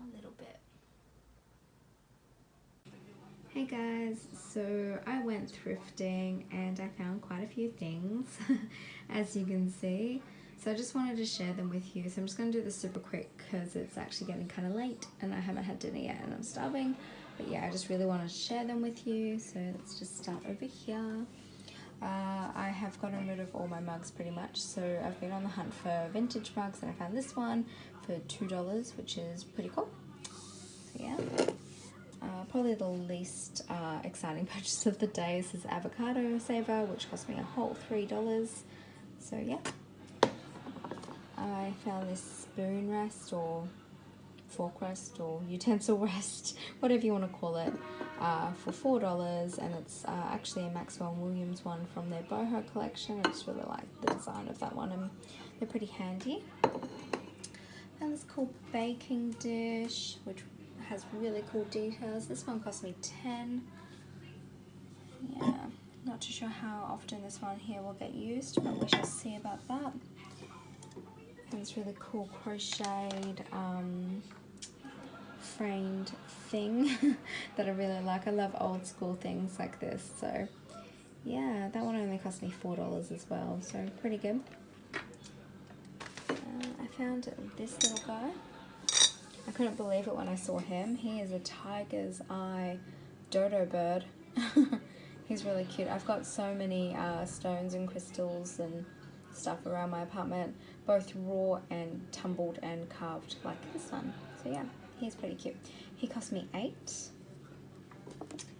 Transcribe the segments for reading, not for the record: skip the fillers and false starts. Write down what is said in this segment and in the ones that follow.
a little bit. Hey guys, so I went thrifting and I found quite a few things as you can see. So I just wanted to share them with you. So I'm just going to do this super quick because it's actually getting kind of late and I haven't had dinner yet and I'm starving. But yeah, I just really want to share them with you. So let's just start over here. I have gotten rid of all my mugs pretty much. So I've been on the hunt for vintage mugs and I found this one for $2, which is pretty cool. So yeah. Probably the least exciting purchase of the day is this avocado saver, which cost me a whole $3. So yeah. I found this spoon rest or fork rest or utensil rest, whatever you want to call it, for $4, and it's actually a Maxwell & Williams one from their boho collection. I just really like the design of that one and they're pretty handy. And this cool baking dish, which has really cool details. This one cost me $10. Yeah, not too sure how often this one here will get used, but we shall see about that. And this really cool crocheted framed thing that I really like. I love old school things like this, so yeah, that one only cost me $4 as well, so pretty good. I found this little guy. I couldn't believe it when I saw him. He is a tiger's eye dodo bird. He's really cute. I've got so many stones and crystals and stuff around my apartment, both raw and tumbled and carved like this one. So yeah, he's pretty cute. He cost me $8.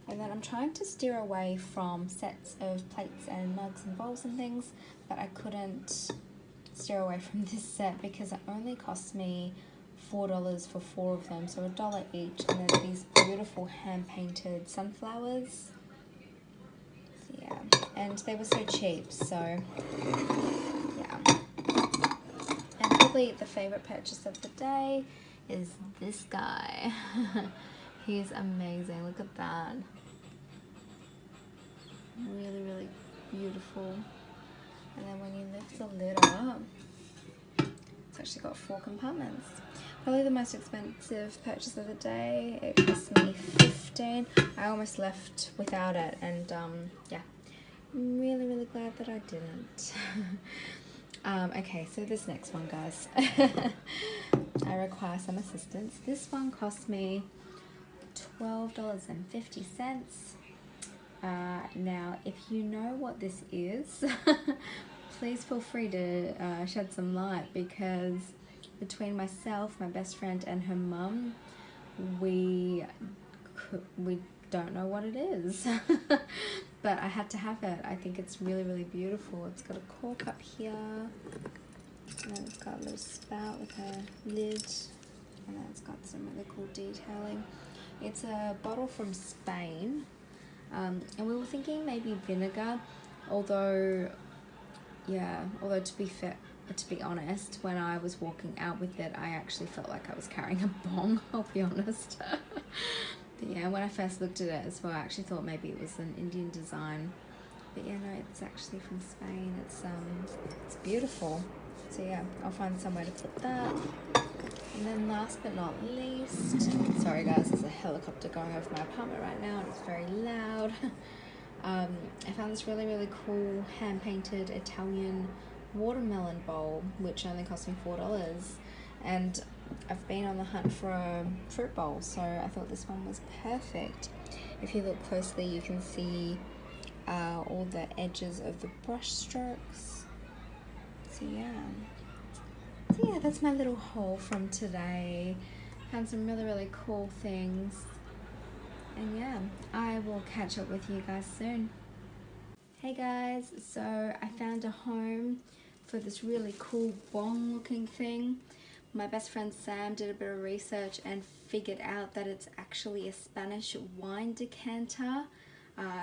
And then I'm trying to steer away from sets of plates and mugs and bowls and things, but I couldn't steer away from this set because it only cost me $4 for 4 of them, so $1 each. And then these beautiful hand-painted sunflowers. So yeah, and they were so cheap, so yeah. And probably the favorite purchase of the day is this guy. He's amazing. Look at that. Really, really beautiful. And then when you lift the lid up, it's actually got 4 compartments. Probably the most expensive purchase of the day. It cost me $15. I almost left without it, and yeah, I'm really, really glad that I didn't. Okay, so this next one, guys. I require some assistance. This one cost me $12.50. Now, if you know what this is, please feel free to shed some light, because between myself, my best friend, and her mum, we don't know what it is. But I had to have it. I think it's really, really beautiful. It's got a cork up here, and then it's got a little spout with a lid, and then it's got some really cool detailing. It's a bottle from Spain, and we were thinking maybe vinegar, although to be honest, when I was walking out with it, I actually felt like I was carrying a bong, I'll be honest. But yeah, when I first looked at it as well, I actually thought maybe it was an Indian design. But yeah, no, it's actually from Spain. It's beautiful. So yeah, I'll find somewhere to put that. And then last but not least, sorry guys, there's a helicopter going over my apartment right now and it's very loud. I found this really, really cool hand-painted Italian watermelon bowl, which only cost me $4. And I've been on the hunt for a fruit bowl, so I thought this one was perfect. If you look closely, you can see all the edges of the brush strokes. So yeah, that's my little haul from today. Found some really, really cool things. And yeah, I will catch up with you guys soon. Hey guys, so I found a home for this really cool bong looking thing. My best friend Sam did a bit of research and figured out that it's actually a Spanish wine decanter.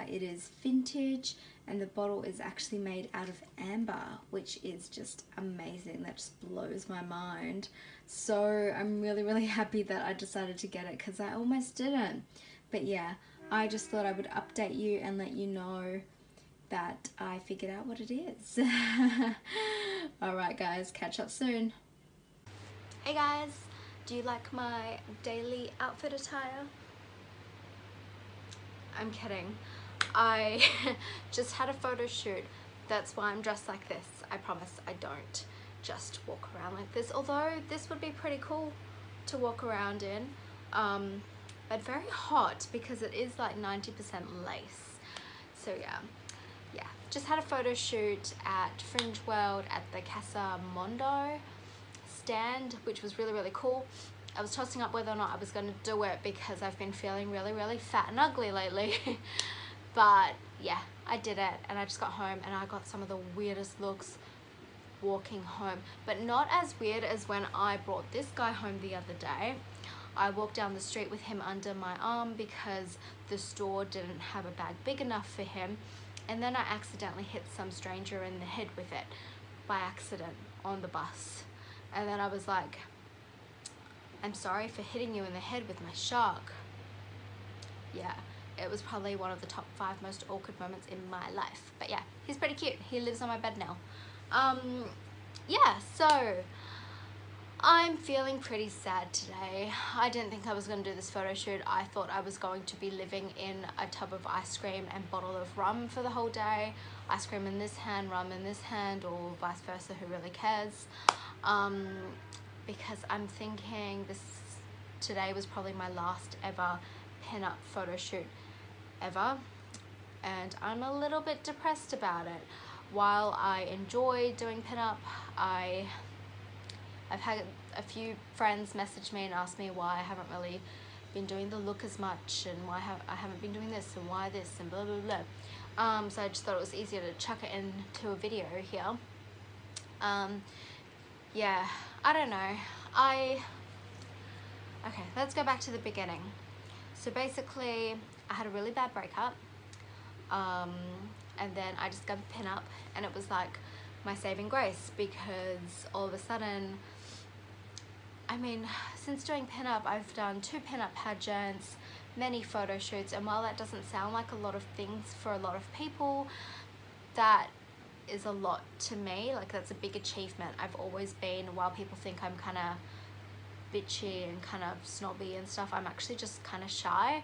It is vintage and the bottle is actually made out of amber, which is just amazing. That just blows my mind. So I'm really, really happy that I decided to get it because I almost didn't. But yeah, I just thought I would update you and let you know that I figured out what it is. Alright guys, catch up soon. Hey guys, Do you like my daily outfit attire? I'm kidding. I just had a photo shoot. That's why I'm dressed like this. I promise I don't just walk around like this, although this would be pretty cool to walk around in, but very hot because it is like 90% lace. So yeah, just had a photo shoot at Fringe World at the Casa Mondo stand, which was really, really cool. I was tossing up whether or not I was going to do it because I've been feeling really, really fat and ugly lately. But yeah, I did it, and I just got home and I got some of the weirdest looks walking home, but not as weird as when I brought this guy home the other day. I walked down the street with him under my arm because the store didn't have a bag big enough for him, and then I accidentally hit some stranger in the head with it by accident on the bus. And then I was like, I'm sorry for hitting you in the head with my shark. Yeah, it was probably one of the top 5 most awkward moments in my life. But yeah, he's pretty cute. He lives on my bed now. Yeah, so I'm feeling pretty sad today. I didn't think I was going to do this photo shoot. I thought I was going to be living in a tub of ice cream and bottle of rum for the whole day. Ice cream in this hand, rum in this hand, or vice versa, who really cares? Because I'm thinking today was probably my last ever pinup photo shoot ever, and I'm a little bit depressed about it. While I enjoy doing pinup, I've had a few friends message me and ask me why I haven't really been doing the look as much, and why I haven't been doing this, and why this, and blah blah blah. So I just thought it was easier to chuck it into a video here. Yeah, I don't know. Okay, let's go back to the beginning. So basically, I had a really bad breakup, and then I discovered pinup, and it was like my saving grace, because all of a sudden, I mean, since doing pinup, I've done 2 pinup pageants, many photo shoots, and while that doesn't sound like a lot of things for a lot of people, that is a lot to me. Like, that's a big achievement. I've always been, while people think I'm kind of bitchy and kind of snobby and stuff, I'm actually just kind of shy.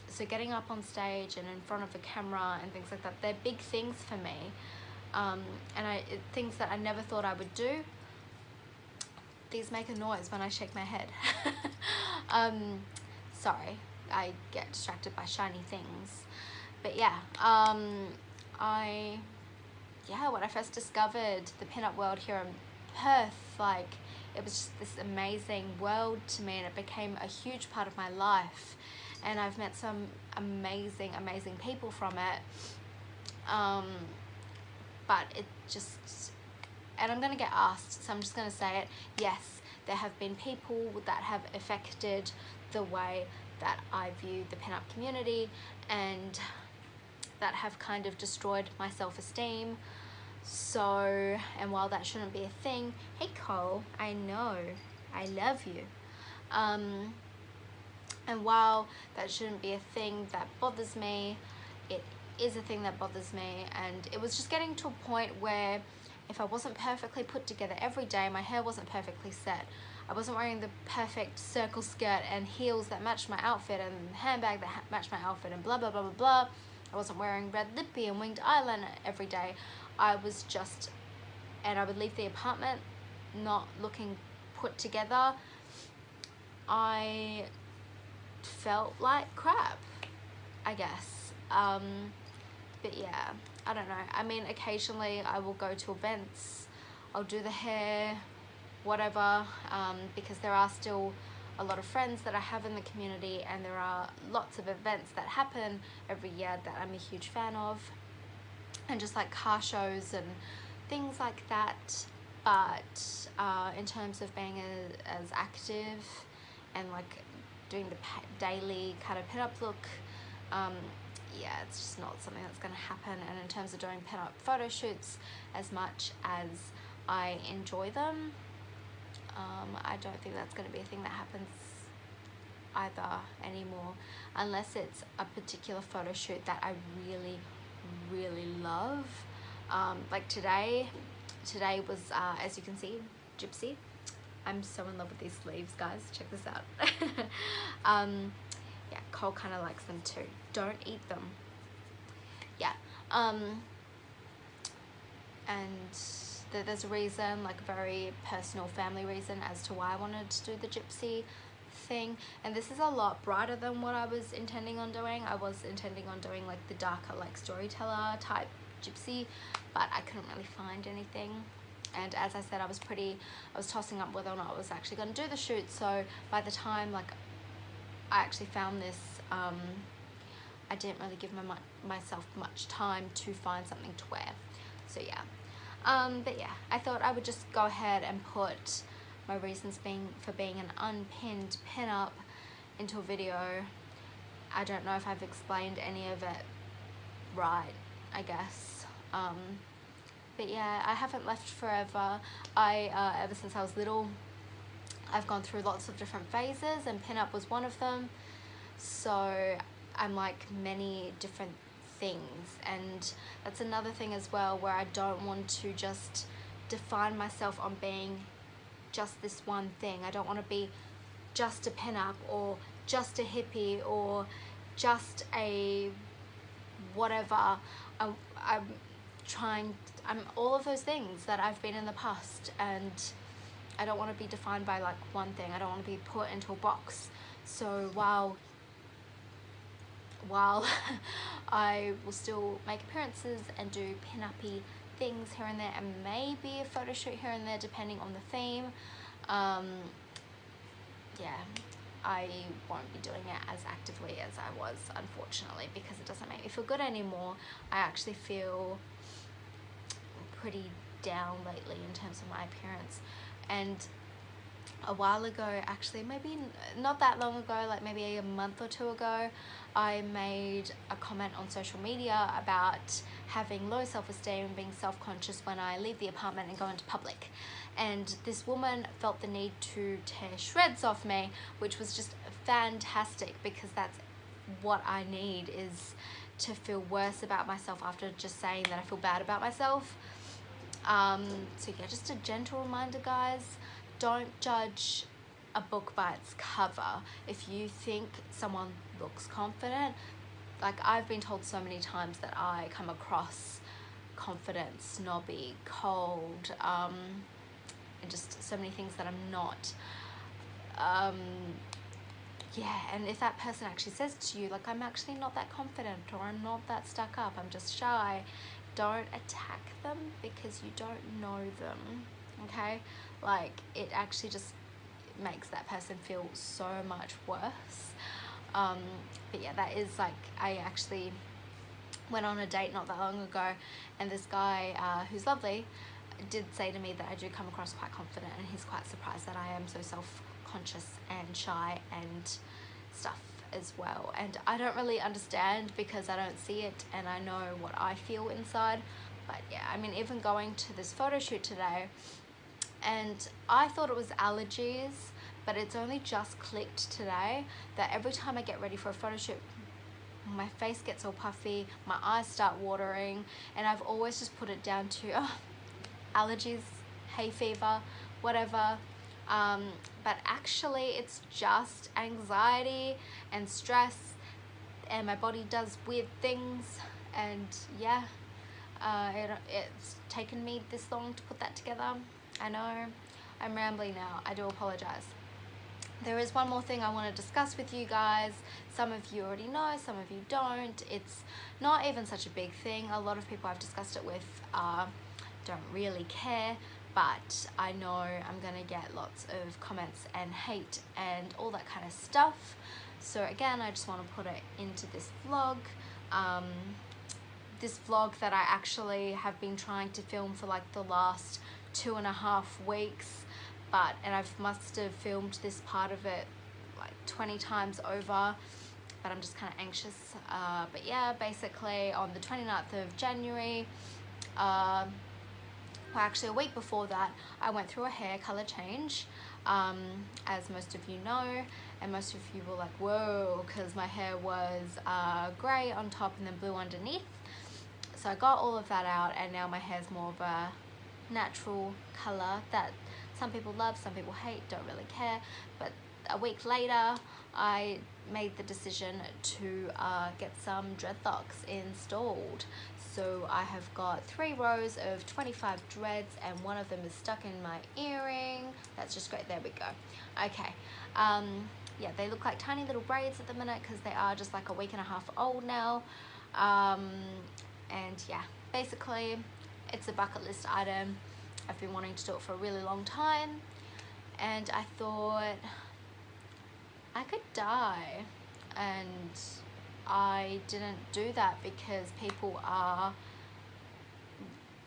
So getting up on stage and in front of a camera and things like that, they're big things for me, and things that I never thought I would do. These make a noise when I shake my head. Sorry, I get distracted by shiny things. But yeah, when I first discovered the pinup world here in Perth, like, it was just this amazing world to me, and it became a huge part of my life, and I've met some amazing people from it. But it just, and I'm gonna get asked, so I'm just gonna say it, yes, there have been people that have affected the way that I view the pinup community, and that have kind of destroyed my self-esteem. So, and while that shouldn't be a thing, hey Cole, I know, I love you. And while that shouldn't be a thing that bothers me, it is a thing that bothers me. And it was just getting to a point where if I wasn't perfectly put together every day, my hair wasn't perfectly set, I wasn't wearing the perfect circle skirt and heels that matched my outfit, and the handbag that matched my outfit, and blah blah blah blah blah, I wasn't wearing red lippy and winged eyeliner every day. I was just, and I would leave the apartment not looking put together. I felt like crap, I guess. But yeah, I don't know. I mean, occasionally I will go to events, I'll do the hair, whatever, because there are still a lot of friends that I have in the community, and there are lots of events that happen every year that I'm a huge fan of, and just like car shows and things like that. But in terms of being as active and like doing the daily kind of pinup look, yeah, it's just not something that's going to happen. And in terms of doing pinup photo shoots, as much as I enjoy them, I don't think that's going to be a thing that happens either anymore, unless it's a particular photo shoot that I really, really love. Like today was, as you can see, Gypsy. I'm so in love with these sleeves, guys. Check this out. Yeah, Cole kind of likes them too. Don't eat them. Yeah. And there's a reason, like a very personal family reason as to why I wanted to do the gypsy thing. And this is a lot brighter than what I was intending on doing. I was intending on doing like the darker, like storyteller type gypsy, but I couldn't really find anything. And as I said, I was tossing up whether or not I was actually going to do the shoot. So by the time like I actually found this, I didn't really give myself much time to find something to wear. So yeah, but yeah, I thought I would just go ahead and put my reasons for being an unpinned pinup into a video. I don't know if I've explained any of it right, I guess. But yeah, I haven't left forever. Ever since I was little, I've gone through lots of different phases, and pinup was one of them. So I'm like many different things, and that's another thing as well, where I don't want to just define myself on being just this one thing. I don't want to be just a pinup, or just a hippie, or just a whatever. I'm all of those things that I've been in the past, and I don't want to be defined by like one thing. I don't want to be put into a box. So while I will still make appearances and do pin-uppy things here and there, and maybe a photo shoot here and there depending on the theme, yeah, I won't be doing it as actively as I was, unfortunately, because it doesn't make me feel good anymore. I actually feel pretty down lately in terms of my appearance. And a while ago, actually, maybe not that long ago, like maybe a month or two ago, I made a comment on social media about having low self-esteem and being self-conscious when I leave the apartment and go into public. And this woman felt the need to tear shreds off me, which was just fantastic, because that's what I need, is to feel worse about myself after just saying that I feel bad about myself. So yeah, just a gentle reminder, guys, don't judge a book by its cover. If you think someone looks confident, like I've been told so many times that I come across confident, snobby, cold, and just so many things that I'm not. Yeah, and if that person actually says to you, like, I'm actually not that confident, or I'm not that stuck up, I'm just shy, don't attack them, because you don't know them, okay? Like, it actually just makes that person feel so much worse. But yeah, that is like, I actually went on a date not that long ago, and this guy, who's lovely, did say to me that I do come across quite confident, and he's quite surprised that I am so self-conscious and shy and stuff as well. And I don't really understand, because I don't see it and I know what I feel inside. But yeah, I mean, even going to this photo shoot today, and I thought it was allergies, but it's only just clicked today that every time I get ready for a photo shoot, my face gets all puffy, my eyes start watering, and I've always just put it down to allergies, hay fever, whatever. But actually it's just anxiety and stress, and my body does weird things. And yeah, it's taken me this long to put that together. I know I'm rambling now, I do apologize. There is one more thing I want to discuss with you guys. Some of you already know, some of you don't. It's not even such a big thing. A lot of people I've discussed it with don't really care, but I know I'm gonna get lots of comments and hate and all that kind of stuff. So again, I just want to put it into this vlog. This vlog that I actually have been trying to film for like the last 2.5 weeks, and I've must have filmed this part of it like 20 times over, but I'm just kind of anxious. But yeah, basically on the 29th of January, well, actually a week before that, I went through a hair color change, as most of you know, and most of you were like, whoa, because my hair was grey on top and then blue underneath. So I got all of that out, and now my hair's more of a natural color that Some people love, some people hate, don't really care. But a week later, I made the decision to get some dreadlocks installed. So I have got 3 rows of 25 dreads, and one of them is stuck in my earring. That's just great. There we go. Okay. Yeah, they look like tiny little braids at the minute because they are just like a week and a half old now. And yeah, basically it's a bucket list item. I've been wanting to do it for a really long time, and I thought I could die, and I didn't do that because people are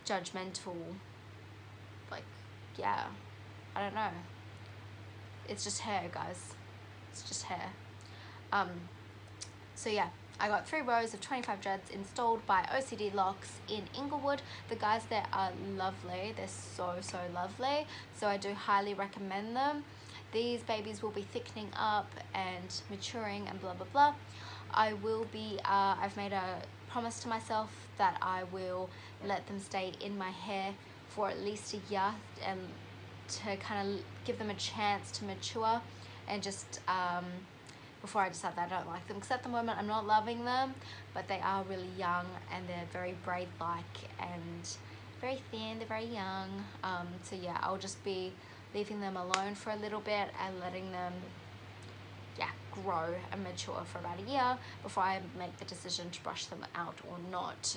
judgmental. Like, yeah, I don't know. It's just hair, guys. It's just hair. So yeah, I got 3 rows of 25 dreads installed by OCD Locks in Inglewood. The guys there are lovely. They're so lovely. So I do highly recommend them. These babies will be thickening up and maturing and blah blah blah. I will be, I've made a promise to myself that I will let them stay in my hair for at least a year, and to kind of give them a chance to mature, and just before I decide that I don't like them, because at the moment I'm not loving them, but they are really young and they're very braid-like and very thin. They're very young. So yeah, I'll just be leaving them alone for a little bit and letting them grow and mature for about a year before I make the decision to brush them out or not.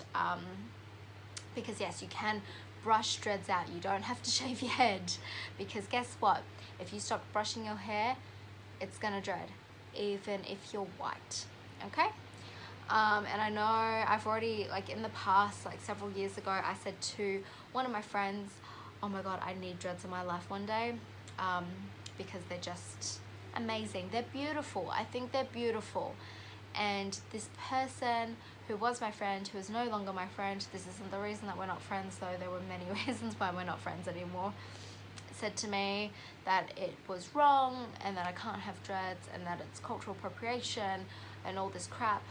Because yes, you can brush dreads out. You don't have to shave your head, because guess what? If you stop brushing your hair, it's gonna dread, even if you're white. Okay? And I know I've already, like in the past, like several years ago, I said to one of my friends, oh my god, I need dreads in my life one day, because they're just amazing. They're beautiful. I think they're beautiful. And this person who was my friend, who is no longer my friend, this isn't the reason that we're not friends, though there were many reasons why we're not friends anymore, said to me that it was wrong and that I can't have dreads and that it's cultural appropriation and all this crap.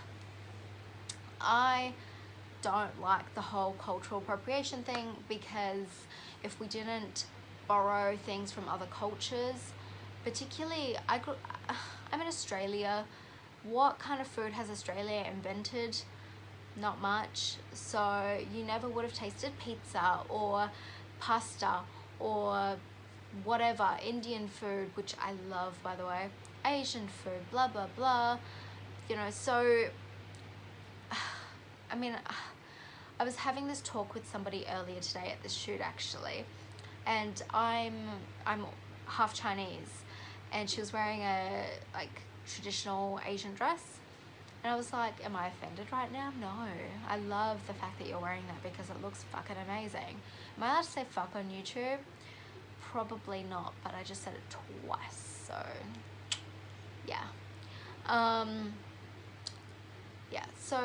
I don't like the whole cultural appropriation thing, because if we didn't borrow things from other cultures, particularly I'm in Australia. What kind of food has Australia invented? Not much. So you never would have tasted pizza or pasta or whatever, Indian food, which I love, by the way, Asian food, blah blah blah, you know. So I mean, I was having this talk with somebody earlier today at the shoot, actually, and I'm half Chinese, and she was wearing a like traditional Asian dress, and I was like, am I offended right now? No, I love the fact that you're wearing that because it looks fucking amazing. Am I allowed to say fuck on YouTube? Probably not, but I just said it twice, so yeah. Yeah, so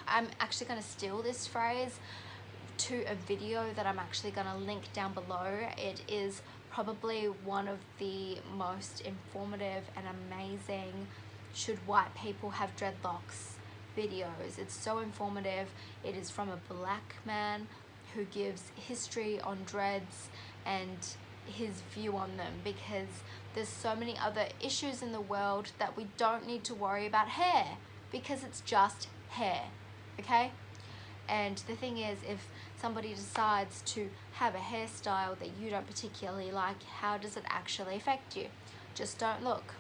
I'm actually going to steal this phrase to a video that I'm actually going to link down below. It is probably one of the most informative and amazing should white people have dreadlocks videos. It's so informative. It is from a black man who gives history on dreads and his view on them, because there's so many other issues in the world that we don't need to worry about hair, because it's just hair, okay? And the thing is, if somebody decides to have a hairstyle that you don't particularly like, how does it actually affect you? Just don't look,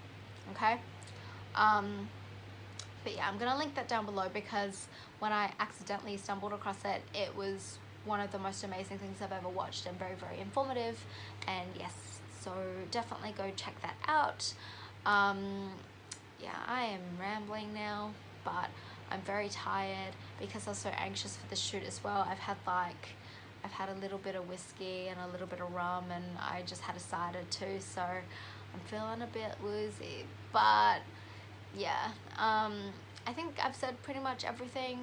okay? But yeah, I'm gonna link that down below, because when I accidentally stumbled across it, it was one of the most amazing things I've ever watched, and very, very informative. And yes, so definitely go check that out. Yeah, I am rambling now, but I'm very tired because I was so anxious for the shoot as well. I've had a little bit of whiskey and a little bit of rum, and I just had a cider too, so I'm feeling a bit woozy. But yeah, I think I've said pretty much everything.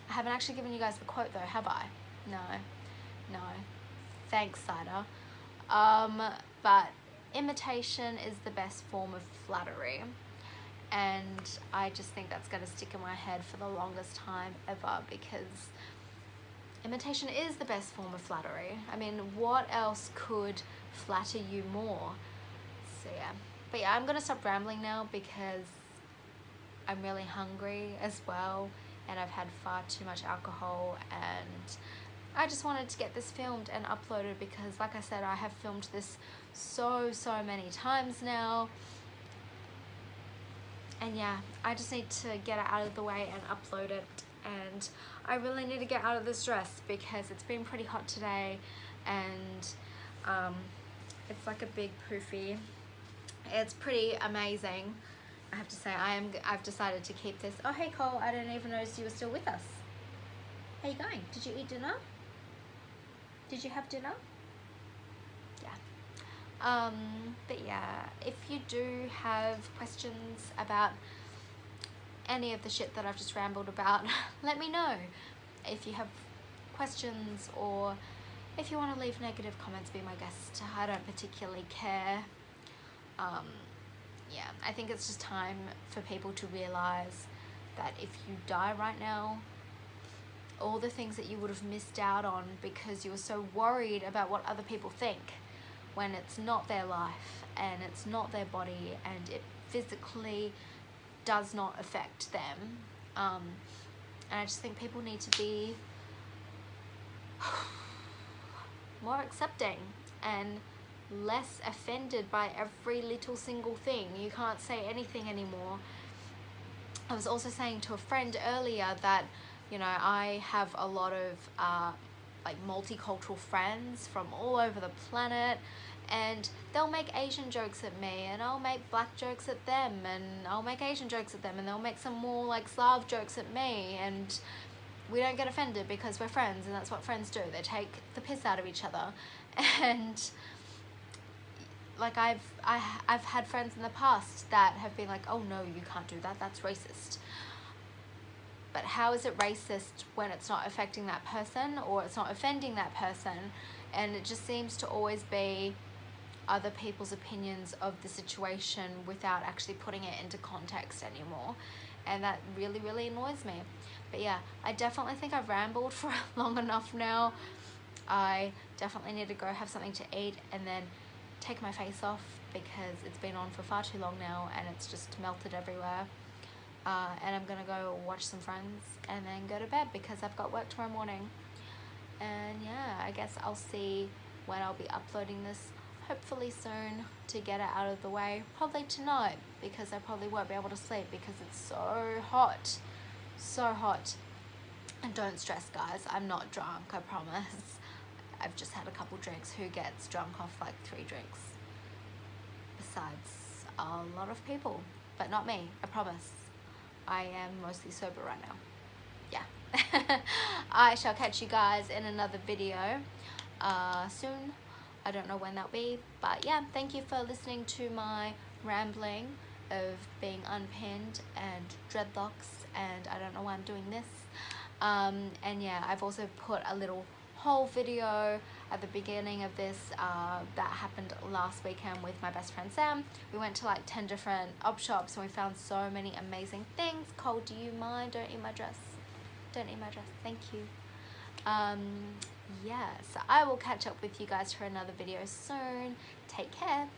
I haven't actually given you guys the quote though, have I? No. Thanks, cider. But imitation is the best form of flattery. And I just think that's going to stick in my head for the longest time ever, because imitation is the best form of flattery. I mean, what else could flatter you more? So yeah, but yeah, I'm gonna stop rambling now because I'm really hungry as well, and I've had far too much alcohol, and I just wanted to get this filmed and uploaded because, like I said, I have filmed this so many times now. And yeah, I just need to get it out of the way and upload it. And I really need to get out of this dress because it's been pretty hot today, and it's like a big poofy. It's pretty amazing, I have to say. I've decided to keep this. Oh hey Cole, I didn't even notice you were still with us. How you going? Did you eat dinner? Did you have dinner? Yeah. But yeah, if you do have questions about any of the shit that I've just rambled about, let me know. If you have questions, or if you want to leave negative comments, be my guest. I don't particularly care. Yeah, I think it's just time for people to realize that if you die right now, all the things that you would have missed out on because you were so worried about what other people think, when it's not their life and it's not their body and it physically does not affect them. And I just think people need to be more accepting and less offended by every little single thing. You can't say anything anymore. I was also saying to a friend earlier that, you know, I have a lot of like multicultural friends from all over the planet, and they'll make Asian jokes at me, and I'll make black jokes at them, and I'll make Asian jokes at them, and they'll make some more like Slav jokes at me, and we don't get offended because we're friends, and that's what friends do. They take the piss out of each other. And like I've had friends in the past that have been like, oh no, you can't do that, that's racist. But how is it racist when it's not affecting that person, or it's not offending that person? And it just seems to always be other people's opinions of the situation without actually putting it into context anymore. And that really annoys me. But yeah, I definitely think I've rambled for long enough now. I definitely need to go have something to eat and then take my face off because it's been on for far too long now and it's just melted everywhere. And I'm gonna go watch some Friends and then go to bed because I've got work tomorrow morning. And yeah, I guess I'll see when I'll be uploading this, hopefully soon, to get it out of the way. Probably tonight because I probably won't be able to sleep because it's so hot. And don't stress guys, I'm not drunk, I promise. I've just had a couple drinks. Who gets drunk off like 3 drinks? Besides a lot of people, but not me, I promise. I am mostly sober right now. Yeah. I shall catch you guys in another video soon. I don't know when that'll be, but yeah, thank you for listening to my rambling of being unpinned and dreadlocks, and I don't know why I'm doing this. And yeah, I've also put a little whole video at the beginning of this that happened last weekend with my best friend Sam. We went to like 10 different op shops and we found so many amazing things. Cole, do you mind? Don't eat my dress. Don't eat my dress. Thank you. Yeah, so I will catch up with you guys for another video soon. Take care.